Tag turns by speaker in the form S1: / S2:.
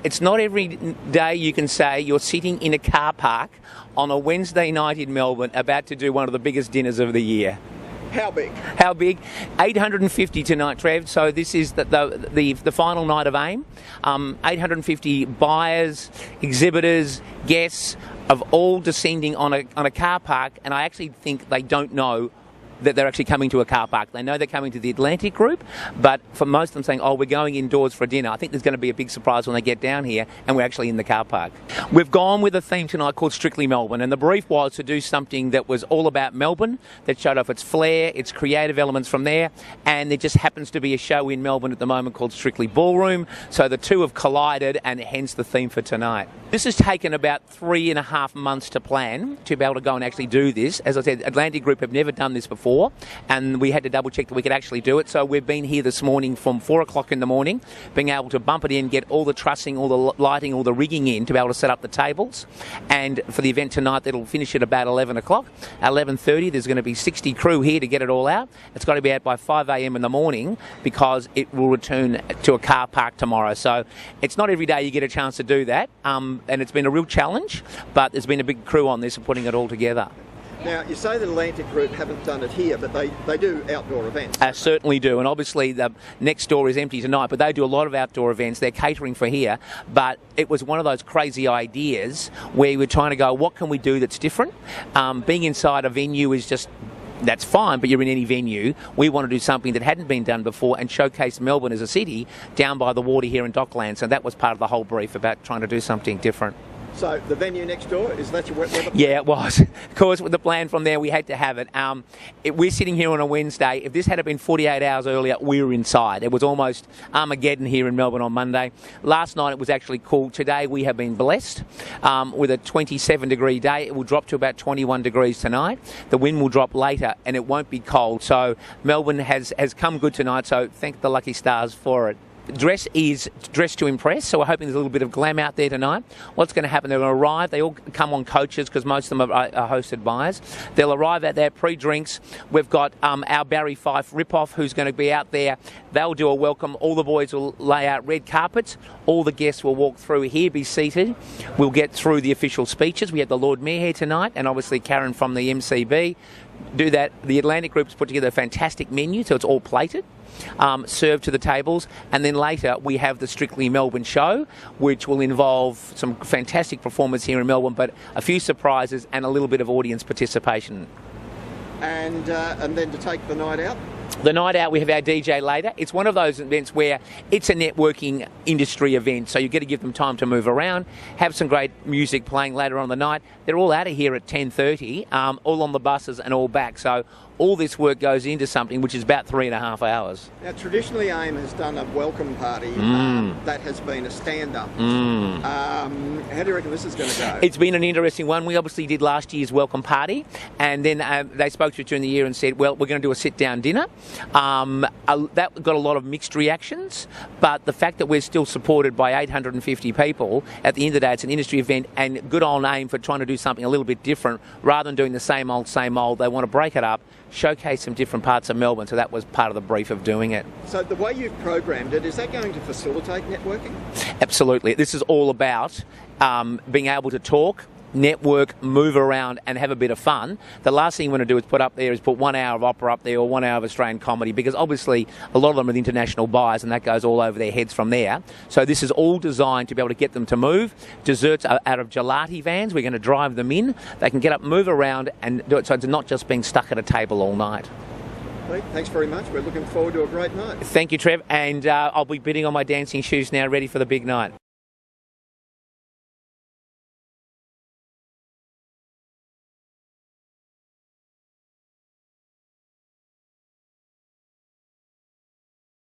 S1: it's not every day you can say you're sitting in a car park on a Wednesday night in Melbourne about to do one of the biggest dinners of the year.
S2: How big?
S1: How big? 850 tonight, Trev. So this is the final night of AIME. 850 buyers, exhibitors, guests of all descending on a car park, and I actually think they don't know that they're actually coming to a car park. They know they're coming to the Atlantic Group, but for most of them saying, oh, we're going indoors for dinner. I think there's going to be a big surprise when they get down here and we're actually in the car park. We've gone with a theme tonight called Strictly Melbourne, and the brief was to do something that was all about Melbourne, that showed off its flair, its creative elements from there, and there just happens to be a show in Melbourne at the moment called Strictly Ballroom, so the two have collided, and hence the theme for tonight. This has taken about 3.5 months to plan to be able to go and actually do this. As I said, Atlantic Group have never done this before, and we had to double check that we could actually do it. So we've been here this morning from 4 o'clock in the morning, being able to bump it in, get all the trussing, all the lighting, all the rigging in to be able to set up the tables. And for the event tonight, that'll finish at about 11 o'clock. 11:30, there's going to be 60 crew here to get it all out. It's got to be out by 5 a.m. in the morning because it will return to a car park tomorrow. So it's not every day you get a chance to do that. And it's been a real challenge, but there's been a big crew on this and putting it all together.
S2: Now, you say that Atlantic Group haven't done it here, but they do outdoor events.
S1: Certainly do, and obviously the next door is empty tonight, but they do a lot of outdoor events. They're catering for here, but it was one of those crazy ideas where we're trying to go, what can we do that's different? Being inside a venue is just... that's fine, but you're in any venue. We want to do something that hadn't been done before and showcase Melbourne as a city down by the water here in Docklands. So that was part of the whole brief about trying to do something different.
S2: So the venue next door, is that your weather plan?
S1: Yeah, it was. Of course, with the plan from there, we had to have it. We're sitting here on a Wednesday. If this had been 48 hours earlier, we were inside. It was almost Armageddon here in Melbourne on Monday. Last night, it was actually cool. Today, we have been blessed with a 27-degree day. It will drop to about 21 degrees tonight. The wind will drop later, and it won't be cold. So Melbourne has come good tonight, so thank the lucky stars for it. Dress is dressed to impress, so we're hoping there's a little bit of glam out there tonight. What's going to happen, they're going to arrive, they all come on coaches because most of them are hosted by us. They'll arrive out there, pre-drinks. We've got our Barry Fife rip-off who's going to be out there. They'll do a welcome. All the boys will lay out red carpets. All the guests will walk through here, be seated. We'll get through the official speeches. We have the Lord Mayor here tonight, and obviously Karen from the MCB. Do that. The Atlantic Group's put together a fantastic menu, so it's all plated. Served to the tables, and then later we have the Strictly Melbourne show, which will involve some fantastic performers here in Melbourne, but a few surprises and a little bit of audience participation.
S2: And then to take the night out?
S1: The night out, we have our DJ later. It's one of those events where it's a networking industry event, so you get to give them time to move around, have some great music playing later on in the night. They're all out of here at 10:30, all on the buses and all back. So all this work goes into something which is about 3.5 hours.
S2: Now, traditionally, AIME has done a welcome party that has been a stand-up. How do you reckon this is going to go?
S1: It's been an interesting one. We obviously did last year's welcome party, and then they spoke to us during the year and said, well, we're going to do a sit-down dinner. That got a lot of mixed reactions, but the fact that we're still supported by 850 people, at the end of the day, it's an industry event, and good on AIME for trying to do something a little bit different. Rather than doing the same old, they want to break it up, showcase some different parts of Melbourne, so that was part of the brief of doing it.
S2: So the way you've programmed it, is that going to facilitate networking?
S1: Absolutely. This is all about being able to talk, network, move around and have a bit of fun. The last thing you want to do is put 1 hour of opera up there or 1 hour of Australian comedy, because obviously a lot of them are international buyers and that goes all over their heads from there. So this is all designed to be able to get them to move. Desserts are out of gelati vans. We're going to drive them in. They can get up, move around and do it, so it's not just being stuck at a table all night.
S2: Thanks very much. We're looking forward to a great night.
S1: Thank you, Trev, and I'll be bidding on my dancing shoes now, ready for the big night.